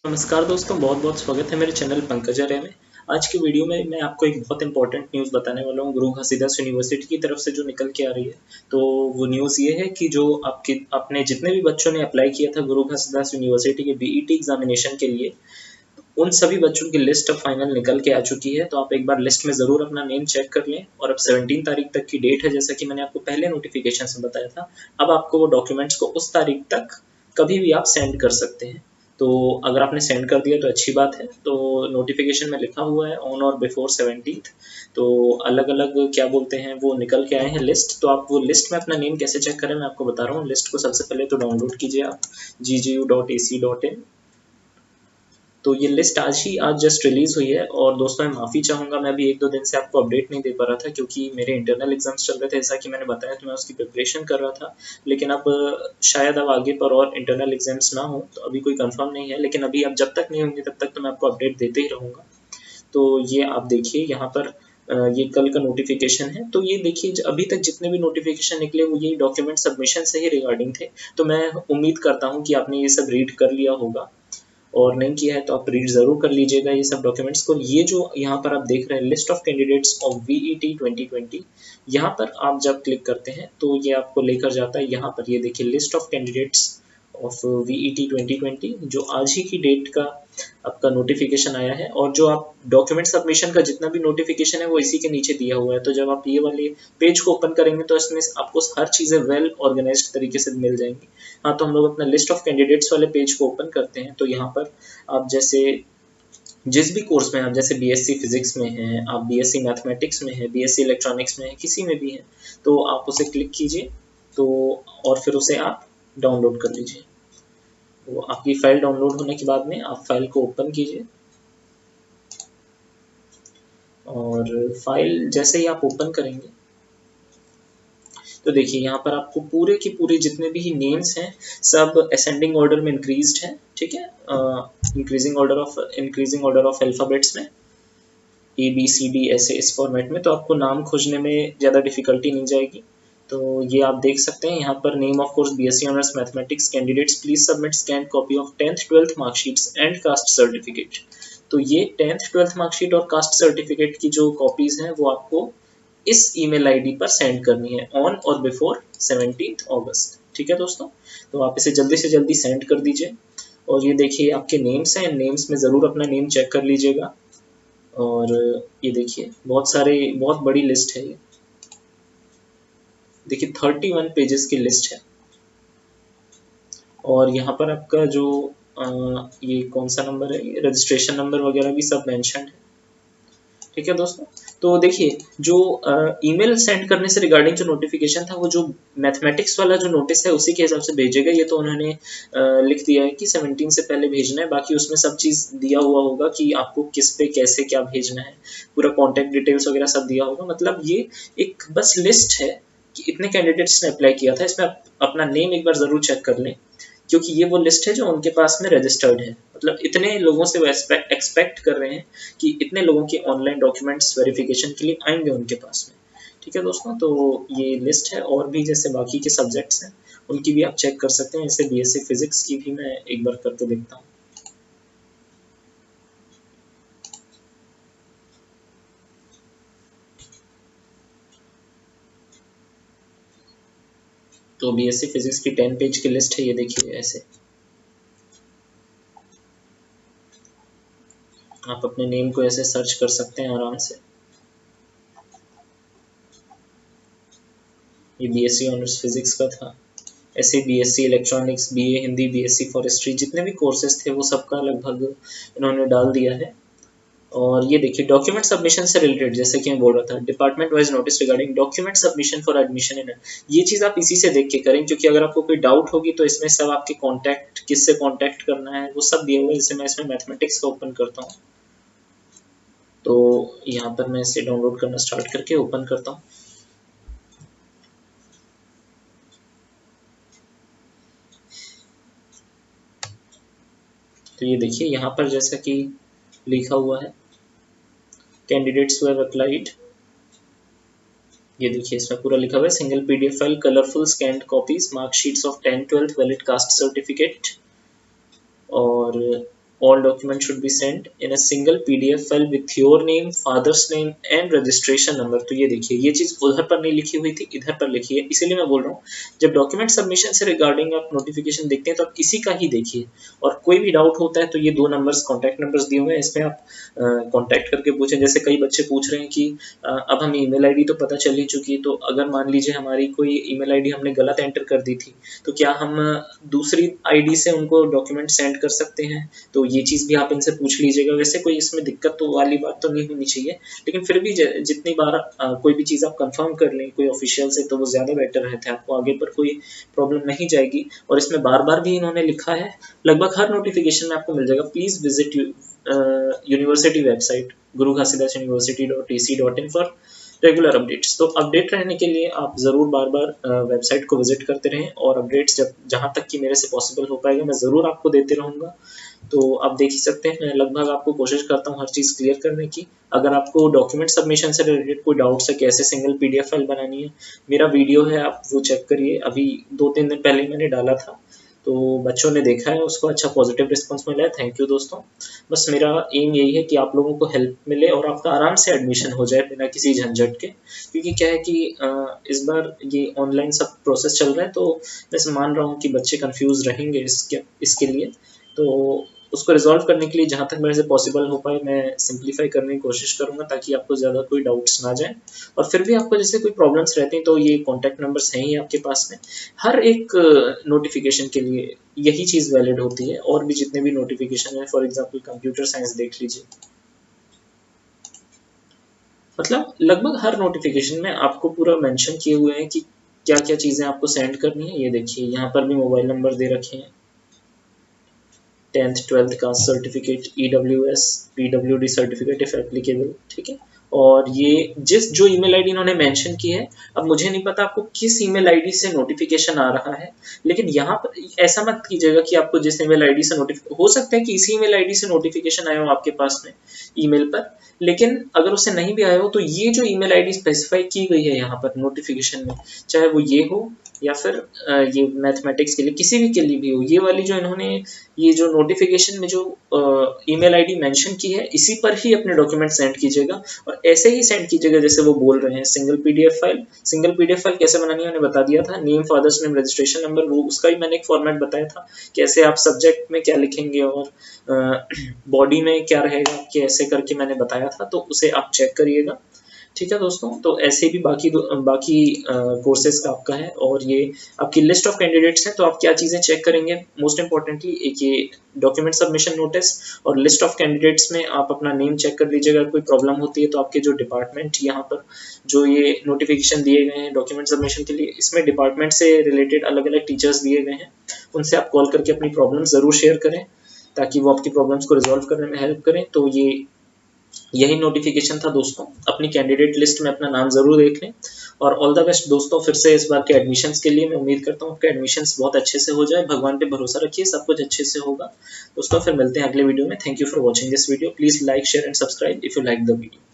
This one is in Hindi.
नमस्कार दोस्तों, बहुत बहुत स्वागत है मेरे चैनल पंकजार्य में। आज की वीडियो में मैं आपको एक बहुत इंपॉर्टेंट न्यूज़ बताने वाला हूँ गुरु घासीदास यूनिवर्सिटी की तरफ से जो निकल के आ रही है। तो वो न्यूज़ ये है कि जो आपने जितने भी बच्चों ने अप्लाई किया था गुरु घासीदास यूनिवर्सिटी के बीईटी एग्जामिनेशन के लिए, उन सभी बच्चों की लिस्ट अब फाइनल निकल के आ चुकी है। तो आप एक बार लिस्ट में ज़रूर अपना नेम चेक कर लें। और अब 17 तारीख तक की डेट है, जैसा कि मैंने आपको पहले नोटिफिकेशन में बताया था। अब आपको वो डॉक्यूमेंट्स को उस तारीख तक कभी भी आप सेंड कर सकते हैं। तो अगर आपने सेंड कर दिया तो अच्छी बात है। तो नोटिफिकेशन में लिखा हुआ है ऑन और बिफोर 17। तो अलग अलग क्या बोलते हैं वो निकल के आए हैं लिस्ट। तो आप वो लिस्ट में अपना नेम कैसे चेक करें मैं आपको बता रहा हूँ। लिस्ट को सबसे पहले तो डाउनलोड कीजिए आप ggu.ac.in। तो ये लिस्ट आज जस्ट रिलीज़ हुई है। और दोस्तों मैं माफ़ी चाहूँगा, मैं भी 1-2 दिन से आपको अपडेट नहीं दे पा रहा था क्योंकि मेरे इंटरनल एग्जाम्स चल रहे थे। जैसा कि मैंने बताया तो मैं उसकी प्रिपरेशन कर रहा था। लेकिन अब शायद अब आगे पर और इंटरनल एग्जाम्स ना हो, तो अभी कोई कंफर्म नहीं है। लेकिन अभी अब जब तक नहीं होंगे तब तक तो मैं आपको अपडेट देते ही रहूँगा। तो ये आप देखिए यहाँ पर ये कल का नोटिफिकेशन है। तो ये देखिए अभी तक जितने भी नोटिफिकेशन निकले वो ये डॉक्यूमेंट सबमिशन से ही रिगार्डिंग थे। तो मैं उम्मीद करता हूँ कि आपने ये सब रीड कर लिया होगा, और नहीं किया है तो आप रीड ज़रूर कर लीजिएगा ये सब डॉक्यूमेंट्स को। ये जो यहाँ पर आप देख रहे हैं लिस्ट ऑफ कैंडिडेट्स ऑफ वीईटी 2020, यहाँ पर आप जब क्लिक करते हैं तो ये आपको लेकर जाता है यहाँ पर। ये देखिए लिस्ट ऑफ कैंडिडेट्स ऑफ वीईटी 2020, जो आज ही की डेट का आपका नोटिफिकेशन आया है। और जो आप डॉक्यूमेंट सबमिशन का जितना भी नोटिफिकेशन है वो इसी के नीचे दिया हुआ है। तो जब आप ये वाले पेज को ओपन करेंगे तो इसमें आपको हर चीज़ें वेल ऑर्गेनाइज्ड तरीके से मिल जाएंगी। हाँ, तो हम लोग अपना लिस्ट ऑफ कैंडिडेट्स वाले पेज को ओपन करते हैं। तो यहाँ पर आप जैसे जिस भी कोर्स में आप जैसे बीएससी फिजिक्स में हैं, आप बीएससी मैथमेटिक्स में हैं, बीएससी इलेक्ट्रॉनिक्स में हैं, किसी में भी हैं, तो आप उसे क्लिक कीजिए। तो और फिर उसे आप डाउनलोड कर लीजिए। वो आपकी फाइल डाउनलोड होने के बाद में आप फाइल को ओपन कीजिए। और फाइल जैसे ही आप ओपन करेंगे तो देखिए यहाँ पर आपको पूरे के पूरे जितने भी नेम्स हैं सब असेंडिंग ऑर्डर में इंक्रीज्ड हैं। ठीक है, इंक्रीजिंग ऑर्डर ऑफ अल्फ़ाबेट्स में ABCD ऐसे इस फॉर्मेट में। तो आपको नाम खोजने में ज़्यादा डिफिकल्टी नहीं जाएगी। तो ये आप देख सकते हैं यहाँ पर name of course BSc honours mathematics candidates please submit scan copy of 10th 12th marksheets and caste certificate. तो ये 10th 12th मार्कशीट और कास्ट सर्टिफिकेट की जो कॉपीज हैं वो आपको इस ईमेल आईडी पर सेंड करनी है ऑन और बिफोर 17 अगस्त। ठीक है दोस्तों, तो आप इसे जल्दी से जल्दी सेंड कर दीजिए। और ये देखिए आपके नेम्स हैं, नेम्स में ज़रूर अपना नेम चेक कर लीजिएगा। और ये देखिए बहुत बड़ी लिस्ट है ये। देखिए 31 पेजेस की लिस्ट है। और यहाँ पर आपका जो ये कौन सा नंबर है, ये रजिस्ट्रेशन नंबर वगैरह भी सब मेंशन है। ठीक है दोस्तों, तो देखिए जो ईमेल सेंड करने से रिगार्डिंग जो नोटिफिकेशन था वो जो मैथमेटिक्स वाला जो नोटिस है उसी के हिसाब से भेजेगा। ये तो उन्होंने लिख दिया है कि 17 से पहले भेजना है। बाकी उसमें सब चीज़ दिया हुआ होगा कि आपको किस पे कैसे क्या भेजना है, पूरा कॉन्टैक्ट डिटेल्स वगैरह सब दिया होगा। मतलब ये एक बस लिस्ट है कि इतने कैंडिडेट्स ने अप्लाई किया था। इसमें आप अपना नेम एक बार ज़रूर चेक कर लें, क्योंकि ये वो लिस्ट है जो उनके पास में रजिस्टर्ड है। मतलब इतने लोगों से वो एक्सपेक्ट कर रहे हैं कि इतने लोगों के ऑनलाइन डॉक्यूमेंट्स वेरिफिकेशन के लिए आएंगे उनके पास में। ठीक है दोस्तों, तो ये लिस्ट है। और भी जैसे बाकी के सब्जेक्ट्स हैं उनकी भी आप चेक कर सकते हैं। जैसे बीएससी फिजिक्स की भी मैं एक बार करके देखता हूँ। तो बीएससी फिजिक्स की 10 पेज की लिस्ट है, ये देखिए ऐसे। आप अपने नेम को ऐसे सर्च कर सकते हैं आराम से। ये बीएससी ऑनर्स फिजिक्स का था। ऐसे BSc electronics, BA Hindi, BSc forestry, जितने भी कोर्सेज थे वो सबका लगभग इन्होंने डाल दिया है। और ये देखिए डॉक्यूमेंट सबमिशन से रिलेटेड, जैसे कि मैं बोल रहा था, department wise notice regarding document submission for admission in. ये चीज़ आप इसी से देख के करें, क्योंकि अगर आपको कोई डाउट होगी तो इसमें सब आपके कॉन्टैक्ट, किससे कॉन्टैक्ट करना है वो सब दिया हुआ है। जैसे मैं इसमें मैथमेटिक्स का ओपन करता हूँ, तो यहाँ पर मैं इसे डाउनलोड करना स्टार्ट करके ओपन करता हूँ। तो ये देखिए यहाँ पर जैसा कि लिखा हुआ है कैंडिडेट्स हु हैव अप्लाइड। ये देखिए इसमें पूरा लिखा हुआ है single PDF file, colourful scanned copies, marksheets of 10th 12th, valid caste certificate. और All documents should be sent in a single PDF file with your name, father's name and registration number। तो ये देखिए, ये चीज़ उधर पर नहीं लिखी हुई थी, इधर पर लिखी है, इसीलिए मैं बोल रहा हूँ जब डॉक्यूमेंट सबमिशन से रिगार्डिंग आप नोटिफिकेशन देखते हैं तो आप इसी का ही देखिए, और कोई भी डाउट होता है तो ये 2 नंबर्स कॉन्टैक्ट नंबर्स दिए हुए हैं, इसमें आप कॉन्टैक्ट करके पूछें। जैसे कई बच्चे पूछ रहे हैं कि अब हम ईमेल आईडी तो पता चल ही चुकी है, तो अगर मान लीजिए हमारी कोई ईमेल आईडी हमने गलत एंटर कर दी थी तो क्या हम दूसरी आईडी से उनको डॉक्यूमेंट सेंड कर सकते हैं? तो ये चीज़ भी आप इनसे पूछ लीजिएगा। वैसे कोई इसमें दिक्कत तो वाली बात तो नहीं होनी चाहिए, लेकिन फिर भी जितनी बार कोई भी चीज़ आप कंफर्म कर लें कोई ऑफिशियल से तो वो ज़्यादा बेटर रहता है, आपको आगे पर कोई प्रॉब्लम नहीं जाएगी। और इसमें बार बार भी इन्होंने लिखा है, लगभग हर नोटिफिकेशन में आपको मिल जाएगा, please visit university website Guru Ghasidas university.ac.in for regular updates. तो अपडेट रहने के लिए आप ज़रूर बार बार वेबसाइट को विजिट करते रहें, और अपडेट्स जब जहाँ तक कि मेरे से पॉसिबल हो पाएगा मैं ज़रूर आपको देते रहूँगा। तो आप देख ही सकते हैं, मैं लगभग आपको कोशिश करता हूँ हर चीज़ क्लियर करने की। अगर आपको डॉक्यूमेंट सबमिशन से रिलेटेड कोई डाउट्स है, कैसे सिंगल PDF फाइल बनानी है, मेरा वीडियो है, आप वो चेक करिए, अभी 2-3 दिन पहले मैंने डाला था, तो बच्चों ने देखा है, उसको अच्छा पॉजिटिव रिस्पॉन्स मिला है। थैंक यू दोस्तों। बस मेरा एम यही है कि आप लोगों को हेल्प मिले और आपका आराम से एडमिशन हो जाए बिना किसी झंझट के, क्योंकि क्या है कि इस बार ये ऑनलाइन सब प्रोसेस चल रहा है, तो मैं मान रहा हूँ कि बच्चे कंफ्यूज रहेंगे इसके लिए। तो उसको रिजॉल्व करने के लिए जहाँ तक मेरे से पॉसिबल हो पाए मैं सिंप्लीफाई करने की कोशिश करूँगा, ताकि आपको ज़्यादा कोई डाउट्स ना जाए। और फिर भी आपको जैसे कोई प्रॉब्लम्स रहती हैं तो ये कॉन्टैक्ट नंबर्स हैं ही आपके पास में। हर एक नोटिफिकेशन के लिए यही चीज़ वैलिड होती है, और भी जितने भी नोटिफिकेशन है, फॉर एग्जांपल कंप्यूटर साइंस देख लीजिए, मतलब लगभग हर नोटिफिकेशन में आपको पूरा मेंशन किए हुए हैं कि क्या क्या चीज़ें आपको सेंड करनी है। ये देखिए, यहाँ पर भी मोबाइल नंबर दे रखे हैं, 10th 12th caste certificate, EWS PWD certificate if applicable, ठीक है। और ये जो ईमेल आईडी इन्होंने मेंशन की है, अब मुझे नहीं पता आपको किस ईमेल आईडी से नोटिफिकेशन आ रहा है, लेकिन यहाँ पर ऐसा मत कीजिएगा कि आपको जिस ईमेल आईडी से हो सकता है कि इसी ईमेल आईडी से नोटिफिकेशन आया हो आपके पास में ईमेल पर, लेकिन अगर उससे नहीं भी आया हो तो ये जो ईमेल आईडी स्पेसिफाई की गई है यहाँ पर नोटिफिकेशन में, चाहे वो ये हो या फिर ये मैथमेटिक्स के लिए किसी भी के लिए भी हो, ये वाली जो इन्होंने ये जो नोटिफिकेशन में जो ईमेल आईडी मेंशन की है, इसी पर ही अपने डॉक्यूमेंट सेंड कीजिएगा, और ऐसे ही सेंड कीजिएगा जैसे वो बोल रहे हैं। सिंगल पीडीएफ फाइल कैसे बनानी है मैंने बता दिया था, name, father's name, registration number, वो उसका ही मैंने एक फॉर्मेट बताया था, कैसे आप सब्जेक्ट में क्या लिखेंगे और बॉडी में क्या रहेगा, कैसे करके मैंने बताया था, तो उसे आप चेक करिएगा। ठीक है दोस्तों, तो ऐसे भी बाकी कोर्सेज का आपका है, और ये आपकी लिस्ट ऑफ कैंडिडेट्स हैं, तो आप क्या चीज़ें चेक करेंगे, मोस्ट इंपॉर्टेंटली एक ये डॉक्यूमेंट सबमिशन नोटिस और लिस्ट ऑफ कैंडिडेट्स में आप अपना नेम चेक कर लीजिएगा। अगर कोई प्रॉब्लम होती है तो आपके जो डिपार्टमेंट यहाँ पर जो ये नोटिफिकेशन दिए गए हैं डॉक्यूमेंट सबमिशन के लिए, इसमें डिपार्टमेंट से रिलेटेड अलग अलग टीचर्स दिए गए हैं, उनसे आप कॉल करके अपनी प्रॉब्लम ज़रूर शेयर करें, ताकि वो आपकी प्रॉब्लम्स को रिजॉल्व करने में हेल्प करें। तो यही नोटिफिकेशन था दोस्तों, अपनी कैंडिडेट लिस्ट में अपना नाम जरूर देख लें, और ऑल द बेस्ट दोस्तों। फिर से इस बार के एडमिशन्स के लिए मैं उम्मीद करता हूँ आपके एडमिशन्स बहुत अच्छे से हो जाए, भगवान पे भरोसा रखिए, सब कुछ अच्छे से होगा दोस्तों। फिर मिलते हैं अगले वीडियो में। Thank you for watching this video, please like, share and subscribe if you like the video.